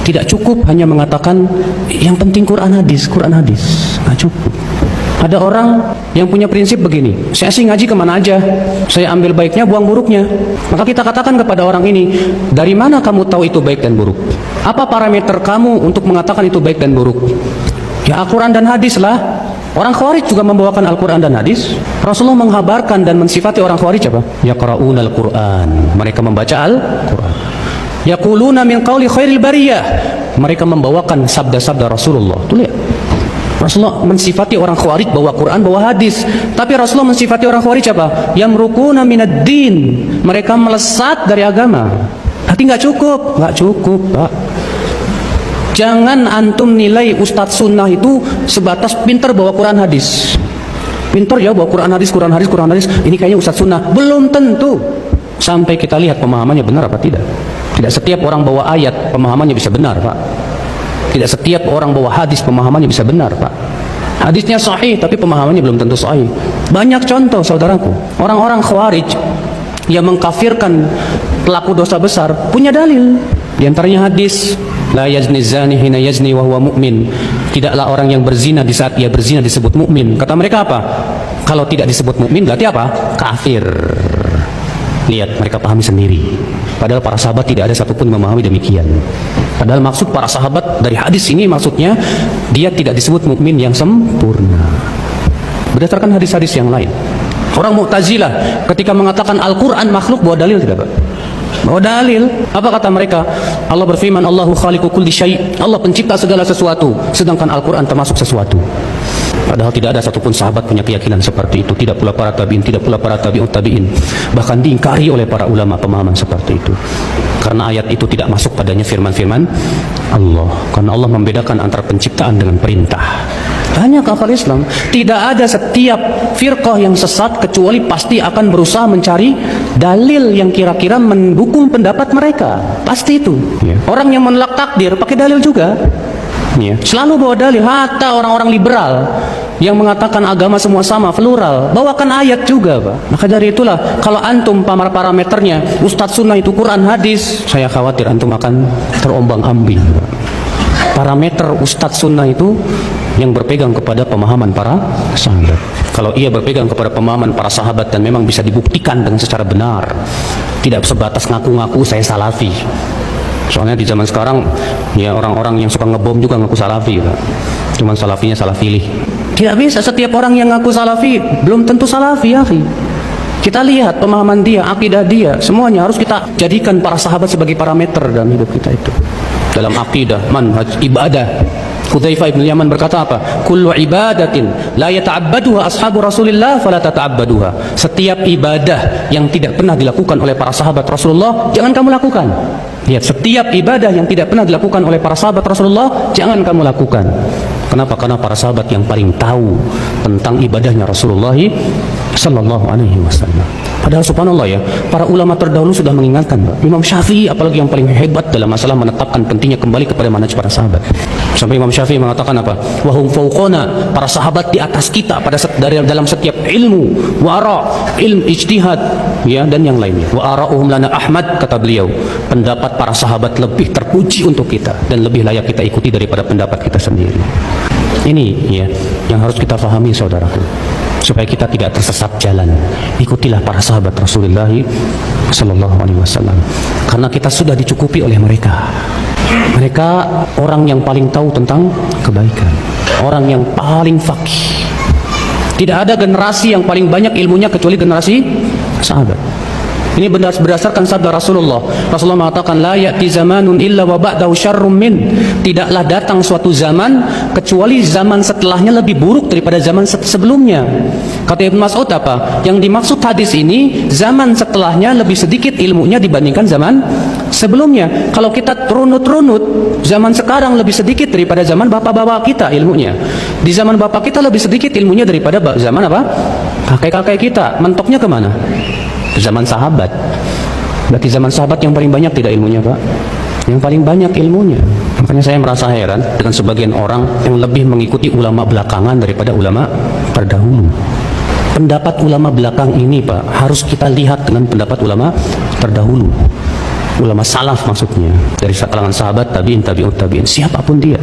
Tidak cukup hanya mengatakan yang penting Quran hadis, nggak cukup. Ada orang yang punya prinsip begini, saya sih ngaji kemana aja, saya ambil baiknya, buang buruknya. Maka kita katakan kepada orang ini, dari mana kamu tahu itu baik dan buruk? Apa parameter kamu untuk mengatakan itu baik dan buruk? Ya Al-Quran dan hadis lah. Orang Khawarij juga membawakan Al-Quran dan hadis. Rasulullah menghabarkan dan mensifati orang Khawarij apa? Yaqra'una Al-Quran, mereka membaca Al-Quran. Yaquluna min qawli khairil bariyah, mereka membawakan sabda-sabda Rasulullah. Tuh lihat, Rasulullah mensifati orang Khawarij bawa Quran, bawa hadis. Tapi Rasulullah mensifati orang Khawarij apa? Yamruquna minad din, mereka melesat dari agama. Tapi nggak cukup, Pak. Jangan antum nilai Ustadz Sunnah itu sebatas pinter bawa Quran hadis. Pinter ya bawa Quran hadis. Ini kayaknya Ustadz Sunnah. Belum tentu. Sampai kita lihat pemahamannya benar apa tidak. Tidak setiap orang bawa ayat pemahamannya bisa benar, Pak. Tidak setiap orang bawa hadis pemahamannya bisa benar, Pak. Hadisnya sahih tapi pemahamannya belum tentu sahih. Banyak contoh, saudaraku. Orang-orang Khawarij yang mengkafirkan pelaku dosa besar punya dalil. Di antaranya hadis, la yazni zani hina yazni wa huwa mu'min. Tidaklah orang yang berzina di saat ia berzina disebut mukmin. Kata mereka apa? Kalau tidak disebut mukmin berarti apa? Kafir. Lihat, mereka pahami sendiri. Padahal para sahabat tidak ada satupun yang memahami demikian. Padahal maksud para sahabat dari hadis ini maksudnya dia tidak disebut mukmin yang sempurna. Berdasarkan hadis-hadis yang lain. Orang Mu'tazilah ketika mengatakan Al-Quran makhluk, bawa dalil tidak, Pak? Bawa dalil. Apa kata mereka? Allah berfirman, Allahu khaliqu kulli syai'. Allah pencipta segala sesuatu, sedangkan Al-Quran termasuk sesuatu. Padahal tidak ada satupun sahabat punya keyakinan seperti itu. Tidak pula para tabi'in, tidak pula para tabi'ut tabi'in. Bahkan diingkari oleh para ulama pemahaman seperti itu. Karena ayat itu tidak masuk padanya firman-firman Allah. Karena Allah membedakan antara penciptaan dengan perintah. Banyak akal Islam. Tidak ada setiap firqah yang sesat kecuali pasti akan berusaha mencari dalil yang kira-kira mendukung pendapat mereka. Pasti itu. Orang yang menolak takdir pakai dalil juga. Selalu bawa dalil. Hatta orang-orang liberal yang mengatakan agama semua sama, plural, bawakan ayat juga, Pak. Maka dari itulah kalau antum parameternya Ustadz Sunnah itu Quran hadis, saya khawatir antum akan terombang-ambing. Parameter Ustadz Sunnah itu yang berpegang kepada pemahaman para sahabat. Kalau ia berpegang kepada pemahaman para sahabat dan memang bisa dibuktikan dengan secara benar, tidak sebatas ngaku-ngaku saya salafi. Soalnya di zaman sekarang ya orang-orang yang suka ngebom juga ngaku salafi, Pak. Cuman salafinya salah pilih. Tidak bisa setiap orang yang ngaku salafi belum tentu salafi, ya. Kita lihat pemahaman dia, akidah dia, semuanya harus kita jadikan para sahabat sebagai parameter dalam hidup kita itu. Dalam akidah, manhaj, ibadah. Hudzaifah bin Yaman berkata apa? Kullu ibadatin la yata'abbaduha ashabu Rasulillah fala tata'abbaduha. Setiap ibadah yang tidak pernah dilakukan oleh para sahabat Rasulullah, jangan kamu lakukan. Lihat, setiap ibadah yang tidak pernah dilakukan oleh para sahabat Rasulullah, jangan kamu lakukan. Kenapa? Karena para sahabat yang paling tahu tentang ibadahnya Rasulullah sallallahu alaihi wasallam. Padahal subhanallah ya, para ulama terdahulu sudah mengingatkan, Pak. Imam Syafi'i apalagi yang paling hebat dalam masalah menetapkan pentingnya kembali kepada manhaj para sahabat. Sampai Imam Syafi'i mengatakan apa? Wahum fauqona, para sahabat di atas kita pada dalam setiap ilmu, wara, ilmu ijtihad, ya, dan yang lainnya. Wa ara'uhum lana Ahmad, kata beliau, pendapat para sahabat lebih terpuji untuk kita dan lebih layak kita ikuti daripada pendapat kita sendiri. Ini ya yang harus kita pahami, saudaraku, supaya kita tidak tersesat jalan. Ikutilah para sahabat Rasulullah sallallahu alaihi wasallam, karena kita sudah dicukupi oleh mereka. Mereka orang yang paling tahu tentang kebaikan, orang yang paling faqih. Tidak ada generasi yang paling banyak ilmunya kecuali generasi sahabat. Ini berdasarkan sabda Rasulullah. Rasulullah mengatakan, la ya'ti zamanun illa wa ba'dahu syarrum min. Tidaklah datang suatu zaman kecuali zaman setelahnya lebih buruk daripada zaman sebelumnya. Kata Ibnu Mas'ud apa? Yang dimaksud hadis ini, zaman setelahnya lebih sedikit ilmunya dibandingkan zaman sebelumnya. Kalau kita runut-runut, zaman sekarang lebih sedikit daripada zaman bapak-bapak kita ilmunya. Di zaman bapak kita lebih sedikit ilmunya daripada zaman apa? Kakek-kakek kita. Mentoknya kemana? Zaman sahabat. Berarti zaman sahabat yang paling banyak tidak ilmunya, Pak? Yang paling banyak ilmunya. Makanya saya merasa heran dengan sebagian orang yang lebih mengikuti ulama belakangan daripada ulama terdahulu. Pendapat ulama belakang ini, Pak, harus kita lihat dengan pendapat ulama terdahulu. ulama salaf maksudnya, dari kalangan sahabat, tabi'in, tabi'ut tabi'in, siapapun dia.